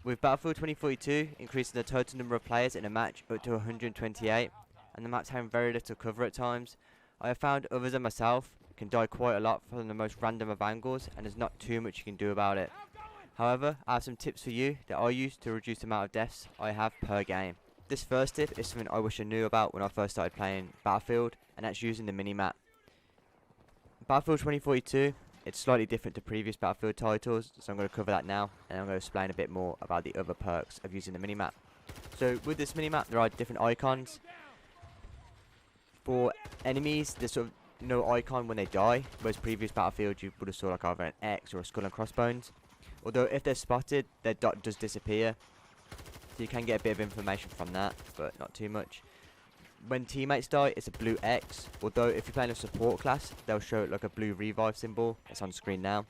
With Battlefield 2042 increasing the total number of players in a match up to 128, and the maps having very little cover at times, I have found others than myself can die quite a lot from the most random of angles, and there's not too much you can do about it. However, I have some tips for you that I use to reduce the amount of deaths I have per game. This first tip is something I wish I knew about when I first started playing Battlefield, and that's using the minimap. Battlefield 2042, it's slightly different to previous Battlefield titles, so I'm going to cover that now, and I'm going to explain a bit more about the other perks of using the minimap. So with this minimap, there are different icons. For enemies, there's sort of no icon when they die, whereas previous Battlefield you would have saw like either an X or a skull and crossbones. Although if they're spotted, their dot does disappear, so you can get a bit of information from that, but not too much. When teammates die, it's a blue X, although if you're playing a support class, they'll show like a blue revive symbol. It's on screen now.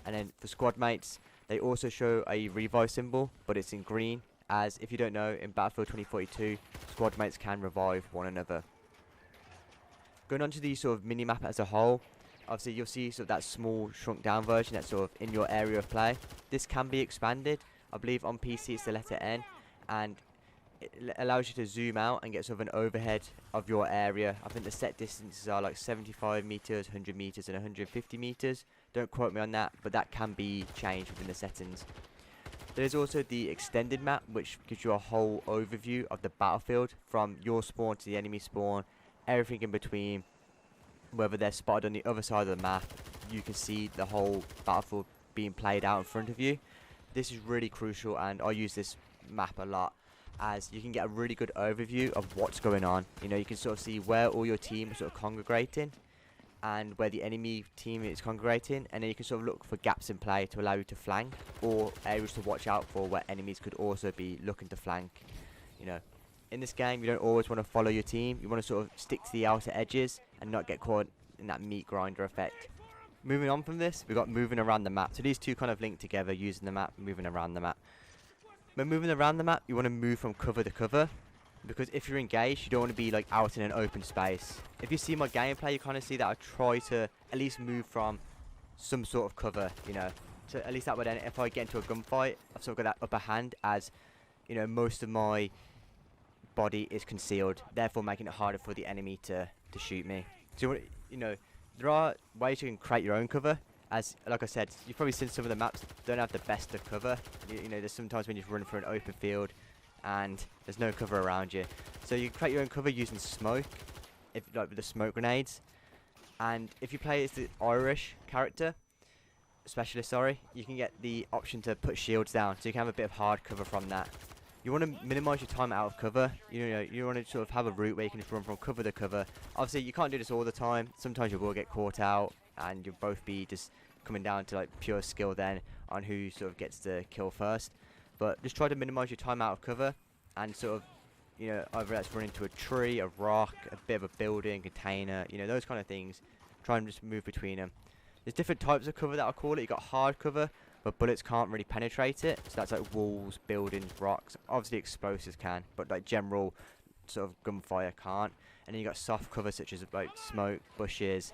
And then for squad mates, they also show a revive symbol, but it's in green, as if you don't know, in Battlefield 2042, squad mates can revive one another. Going on to the sort of minimap as a whole, obviously you'll see sort of that small shrunk down version that's sort of in your area of play. This can be expanded. I believe on PC it's the letter N, and it allows you to zoom out and get sort of an overhead of your area. I think the set distances are like 75 meters, 100 meters and 150 meters. Don't quote me on that, but that can be changed within the settings. There is also the extended map, which gives you a whole overview of the battlefield from your spawn to the enemy spawn, everything in between. Whether they're spotted on the other side of the map, you can see the whole battlefield being played out in front of you. This is really crucial, and I use this map a lot, as you can get a really good overview of what's going on. You know, you can sort of see where all your team is sort of congregating and where the enemy team is congregating, and then you can sort of look for gaps in play to allow you to flank, or areas to watch out for where enemies could also be looking to flank. You know, in this game you don't always want to follow your team. You want to sort of stick to the outer edges and not get caught in that meat grinder effect. Moving on from this, we've got moving around the map. So these two kind of link together, using the map, moving around the map. When moving around the map, you want to move from cover to cover, because if you're engaged, you don't want to be like out in an open space. If you see my gameplay, you kind of see that I try to at least move from some sort of cover, you know, to at least that way then if I get into a gunfight, I've sort of got that upper hand, as you know, most of my body is concealed, therefore making it harder for the enemy to shoot me. So you know, there are ways you can create your own cover. As like I said, you've probably seen some of the maps don't have the best of cover. You know, there's sometimes when you run for an open field and there's no cover around you. So you can create your own cover using smoke, if like with the smoke grenades. And if you play as the Irish character, specialist, sorry, you can get the option to put shields down, so you can have a bit of hard cover from that. You want to minimize your time out of cover. You know, you want to sort of have a route where you can just run from cover to cover. Obviously, you can't do this all the time. Sometimes you will get caught out, and you'll both be just coming down to like pure skill then on who sort of gets the kill first. But just try to minimize your time out of cover, and sort of, you know, either that's run into a tree, a rock, a bit of a building, container, you know, those kind of things. Try and just move between them. There's different types of cover that I call it. You got hard cover, but bullets can't really penetrate it. So that's like walls, buildings, rocks. Obviously explosives can, but like general sort of gunfire can't. And then you got soft cover such as like smoke, bushes,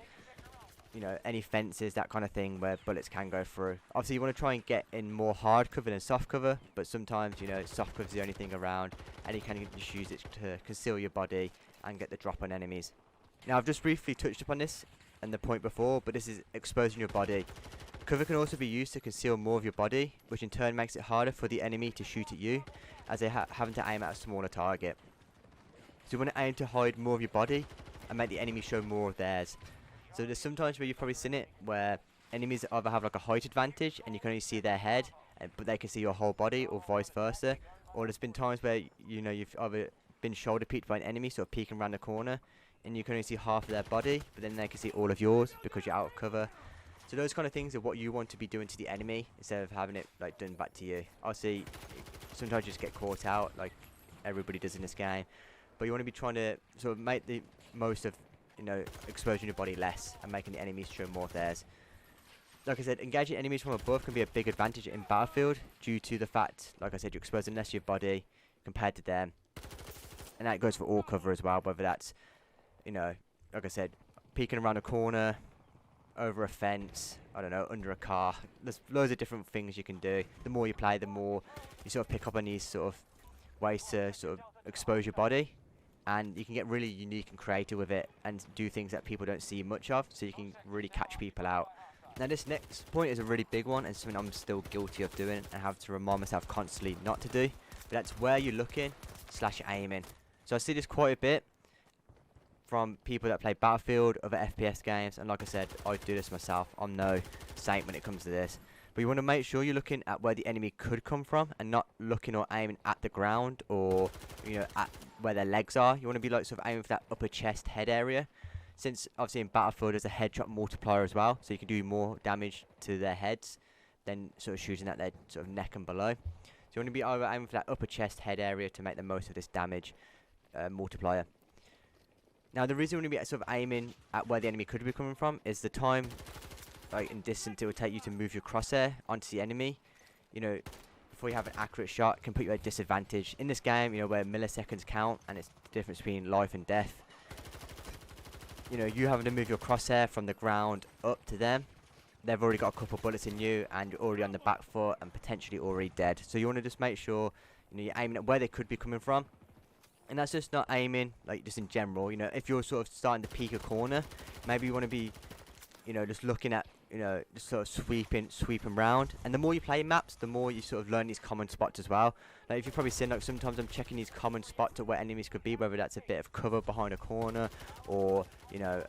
you know, any fences, that kind of thing where bullets can go through. Obviously you want to try and get in more hard cover than soft cover, but sometimes, you know, soft cover is the only thing around, and you can just use it to conceal your body and get the drop on enemies. Now I've just briefly touched upon this and the point before, but this is exposing your body. Cover can also be used to conceal more of your body, which in turn makes it harder for the enemy to shoot at you, as they having to aim at a smaller target. So you want to aim to hide more of your body and make the enemy show more of theirs. So there's sometimes where you've probably seen it, where enemies either have like a height advantage and you can only see their head, but they can see your whole body, or vice versa. Or there's been times where, you know, you've either been shoulder peeked by an enemy, sort of peeking around the corner, and you can only see half of their body, but then they can see all of yours because you're out of cover. So those kind of things are what you want to be doing to the enemy instead of having it like done back to you. Obviously, sometimes you just get caught out like everybody does in this game, but you want to be trying to sort of make the most of, you know, exposing your body less and making the enemies show more of theirs. Like I said, engaging enemies from above can be a big advantage in Battlefield due to the fact, like I said, you're exposing less of your body compared to them. And that goes for all cover as well, whether that's, you know, like I said, peeking around a corner, over a fence, I don't know, under a car. There's loads of different things you can do. The more you play, the more you sort of pick up on these sort of ways to sort of expose your body, and you can get really unique and creative with it and do things that people don't see much of, so you can really catch people out. Now this next point is a really big one and something I'm still guilty of doing and have to remind myself constantly not to do, but that's where you're looking / aiming. So I see this quite a bit from people that play Battlefield, other FPS games, and like I said, I do this myself. I'm no saint when it comes to this. But you want to make sure you're looking at where the enemy could come from and not looking or aiming at the ground or, you know, at where their legs are. You want to be like sort of aiming for that upper chest head area. Since obviously in Battlefield there's a headshot multiplier as well, so you can do more damage to their heads than sort of shooting at their sort of neck and below. So you want to be either aiming for that upper chest head area to make the most of this damage multiplier. Now the reason you want to be sort of aiming at where the enemy could be coming from is the time, like in distance, it will take you to move your crosshair onto the enemy. You know, before you have an accurate shot, it can put you at a disadvantage in this game. You know, where milliseconds count, and it's the difference between life and death. You know, you having to move your crosshair from the ground up to them, they've already got a couple bullets in you, and you're already on the back foot and potentially already dead. So you want to just make sure, you know, you're aiming at where they could be coming from. And that's just not aiming, like, just in general. You know, if you're sort of starting to peek a corner, maybe you want to be, you know, just looking at, you know, just sort of sweeping round. And the more you play maps, the more you sort of learn these common spots as well. Like, if you've probably seen, like, sometimes I'm checking these common spots of where enemies could be, whether that's a bit of cover behind a corner or, you know,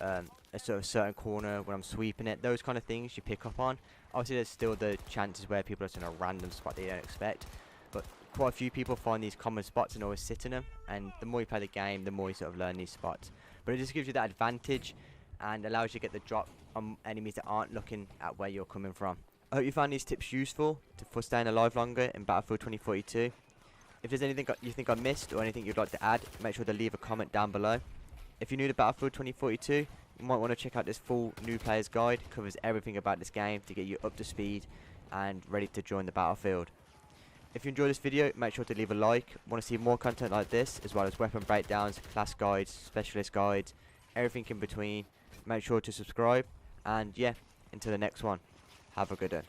a sort of certain corner when I'm sweeping it. Those kind of things you pick up on. Obviously, there's still the chances where people are just in a random spot they don't expect. But quite a few people find these common spots and always sit in them. And the more you play the game, the more you sort of learn these spots. But it just gives you that advantage and allows you to get the drop on enemies that aren't looking at where you're coming from. I hope you found these tips useful for staying alive longer in Battlefield 2042. If there's anything you think I missed or anything you'd like to add, make sure to leave a comment down below. If you're new to Battlefield 2042, you might want to check out this full new player's guide. It covers everything about this game to get you up to speed and ready to join the battlefield. If you enjoyed this video, make sure to leave a like. Want to see more content like this, as well as weapon breakdowns, class guides, specialist guides, everything in between. Make sure to subscribe, and yeah, until the next one, have a good day.